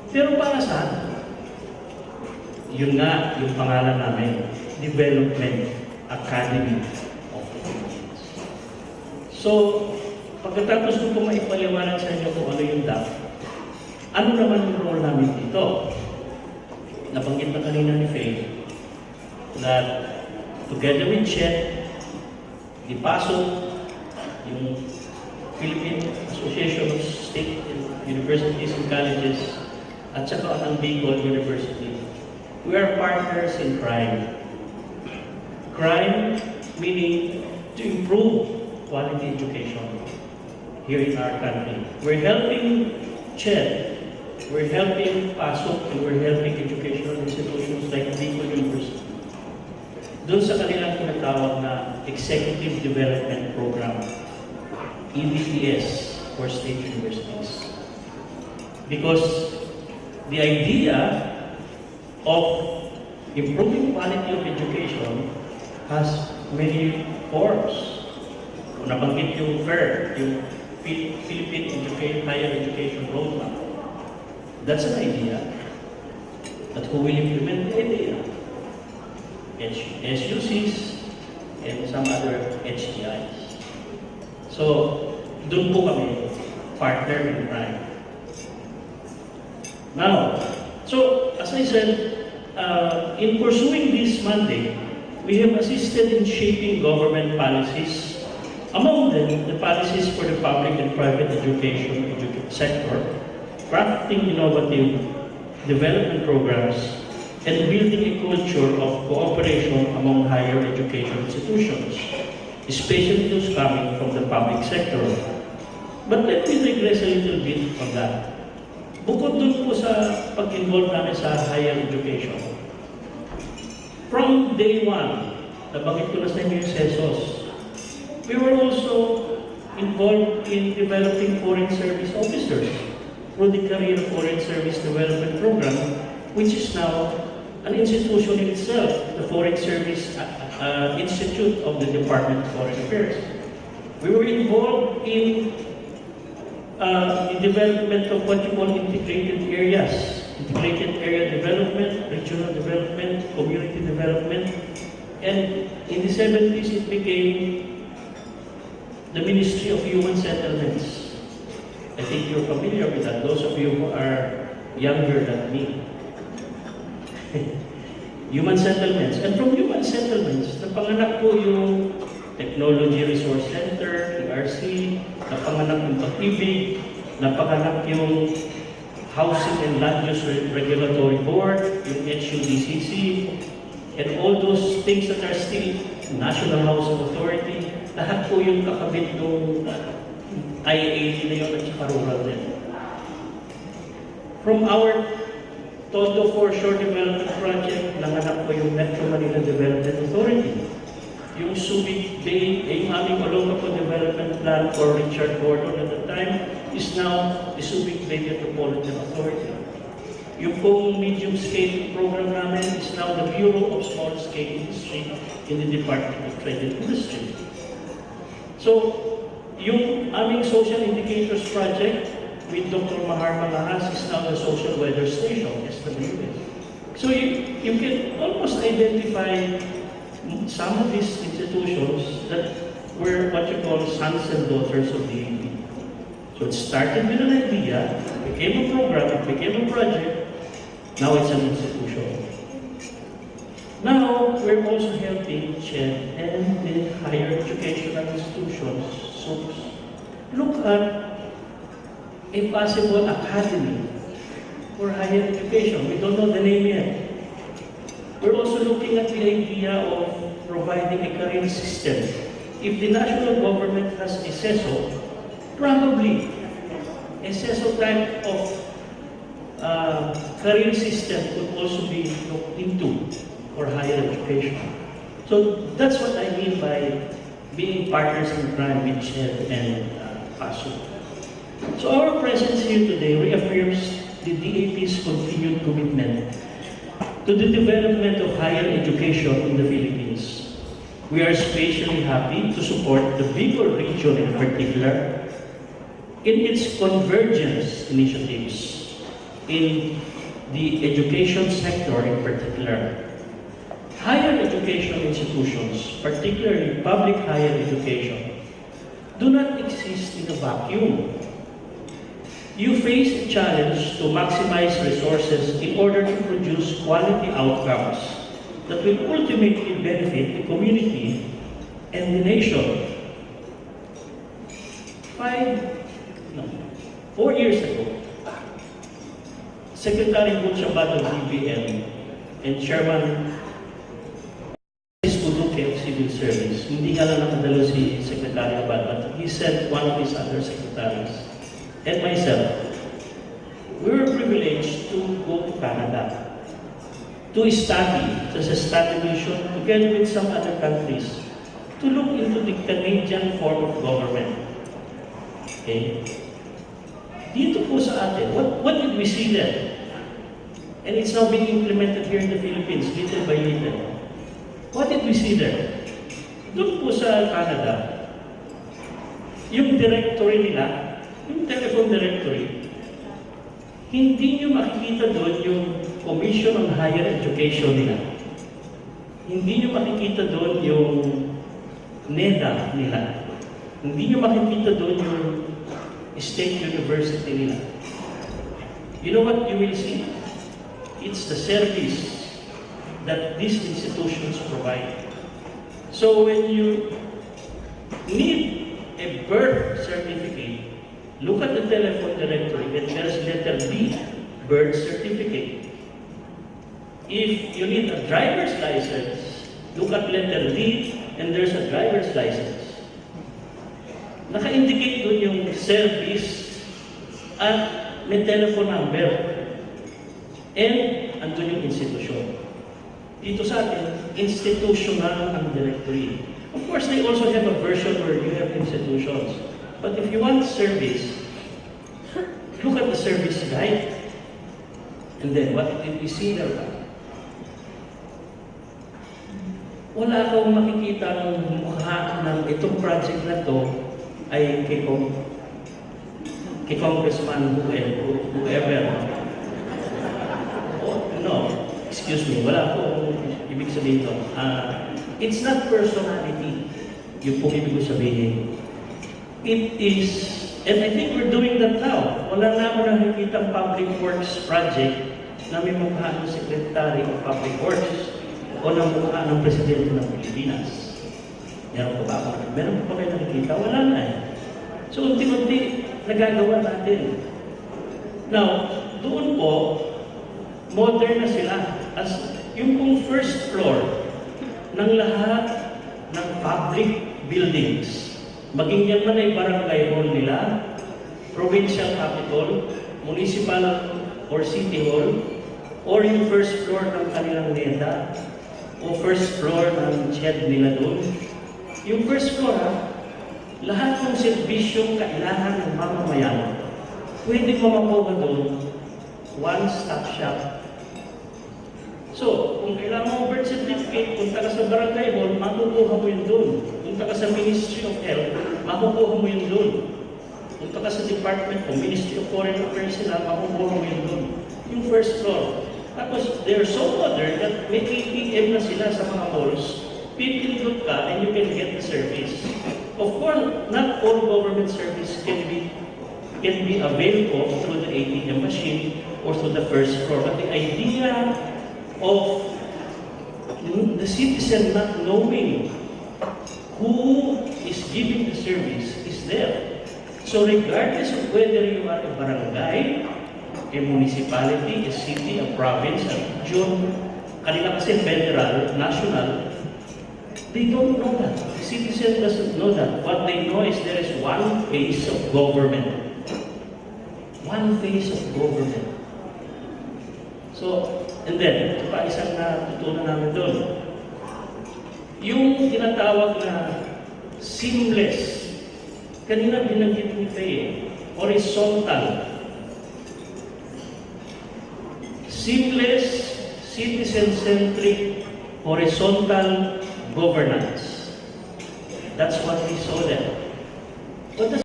Pero para saan? Yun nga, yung pangalan namin, Development Academy of the Philippines. So, pagkatapos ko po maipaliwanag sa inyo kung ano yung DAP, ano naman yung role namin dito? Nabanggit na kanina ni Faye that together with CHED, the PASO, yung Philippine Association of State Universities and Colleges, at saka ang Bicol University, we are partners in crime. Crime meaning to improve quality education here in our country. We're helping CHED, we're helping PASO, and we're helping educational institutions like Bicol University. Doon sa kanilang tinatawag na Executive Development Program, EDPS, for state universities. Because the idea of improving quality of education has many forms. Kung nabanggit yung FAIR, yung Philippine Higher Education Roadmap, that's an idea. But who will implement the idea? SUCs and some other HDIs. So, doon po kami partner in crime. Now, so, as I said, in pursuing this mandate, we have assisted in shaping government policies. Among them, the policies for the public and private education sector, crafting innovative development programs, and building a culture of cooperation among higher education institutions, especially those coming from the public sector. But let me digress a little bit on that. Bukod dun po sa pag-involve namin sa higher education, from day one, nabanggit ko na sa inyo yung CESOS, we were also involved in developing foreign service officers through the Career Foreign Service Development Program, which is now an institution in itself, the Foreign Service Institute of the Department of Foreign Affairs. We were involved in the development of what you call integrated areas, integrated area development, regional development, community development, and in the 70s it became the Ministry of Human Settlements. I think you're familiar with that, those of you who are younger than me. Human Settlements. And from Human Settlements, napanganak po yung Technology Resource Center, TRC, napanganak yung Pag-ibig, napanganak yung Housing and Land Use Regulatory Board, yung HUDCC, and all those things that are still National Housing Authority, lahat po yung kakabit ng IAA na yun at saka rural din. From our Todo Foreshore Development Project, nanganak po yung Metro Manila Development Authority. Yung Subic Bay, yung aming Olongapo Development Plan for Richard Gordon at the time, is now the Subic Bay Metropolitan Authority. Yung pong medium scale program namin is now the Bureau of Small Scale Industry in the Department of Trade and Industry. So, yung aming Social Indicators Project with Dr. Mahar Malahas is now the Social Weather Station, SWS. So you can almost identify some of these institutions that were what you call sons and daughters of the AP. So it started with an idea, became a program, it became a project, now it's an institution. Now, we're also helping CHED and the higher educational institutions look at a possible academy for higher education. We don't know the name yet. We're also looking at the idea of providing a career system. If the national government has a CESO, probably a CESO type of career system could also be looked into for higher education. So that's what I mean by being partners in crime with CHED and PASO. So our presence here today reaffirms the DAP's continued commitment to the development of higher education in the Philippines. We are especially happy to support the Bicol region in particular in its convergence initiatives, in the education sector in particular. Higher education institutions, particularly public higher education, do not exist in a vacuum. You face a challenge to maximize resources in order to produce quality outcomes that will ultimately benefit the community and the nation. 4 years ago, Secretary Butchabat of DBM and Chairman Duque of Civil Service, hindi nga lang nakadalo si Secretary Abad, but he sent one of his other secretaries and myself. We were privileged to go to Canada to study, as a study mission, together with some other countries, to look into the Canadian form of government. Okay? Dito po sa atin, what did we see there? And it's now being implemented here in the Philippines, little by little. What did we see there? Doon po sa Canada, yung directory nila, yung telephone directory, hindi nyo makikita doon yung Commission on Higher Education nila. Hindi nyo makikita doon yung NEDA nila. Hindi nyo makikita doon yung State University nila. You know what you will see? It's the service that these institutions provide. So when you need a birth certificate, look at the telephone directory and there's letter B, birth certificate. If you need a driver's license, look at letter D and there's a driver's license. Naka-indicate doon yung service at may telephone number. And andun yung institusyon. Dito sa atin, institutional ang directory. Of course, they also have a version where you have institutions. But if you want service, look at the service guide. And then, what did we see there? Wala akong makikita ng mukha ng itong project na to ay kay Congressman whoever. Oh, no, excuse me, wala akong ibig sabihin ito. It's not personality, yung pong ibig sabihin. It is, and I think we're doing that now. Wala na ako nakikita public works project na may mukha ng Secretary of Public Works o ng mukha ng Presidente ng Pilipinas. Meron pa ba ako? Meron pa kayo nakikita? Wala na eh. So, unti-unti, nagagawa natin. Now, doon po, modern na sila. As yung pong first floor ng lahat ng public buildings, maging yan man ay barangay hall nila, provincial capital, municipal or city hall, or yung first floor ng kanilang NEDA, o first floor ng shed nila doon. Yung first floor, lahat ng serbisyong kailangan ng mamamayan, pwede mo makuha doon, one-stop shop. So, kung kailangan mo birth certificate, punta ka sa barangay hall, makukuha mo yun doon. Punta ka sa Ministry of Health, makukuha mo yun doon. Punta ka sa Department of Ministry of Foreign Affairs sila, makukuha mo yun doon. Yung first floor. Tapos, they're so modern that may ATM na sila sa mga malls. Pipindot ka and you can get the service. Of course, not all government service can be available through the ATM machine or through the first floor. But the idea of the citizen not knowing who is giving the service is there. So regardless of whether you are a barangay, a municipality, a city, a province, a region, kanila kasi federal, national, they don't know that. The citizen doesn't know that. What they know is there is one face of government. One face of government. So, and then, ito pa isang natutunan namin doon. Yung tinatawag na seamless, kanina binanggit ni Faye, horizontal. Seamless, citizen-centric, horizontal governance. That's what we saw there. What does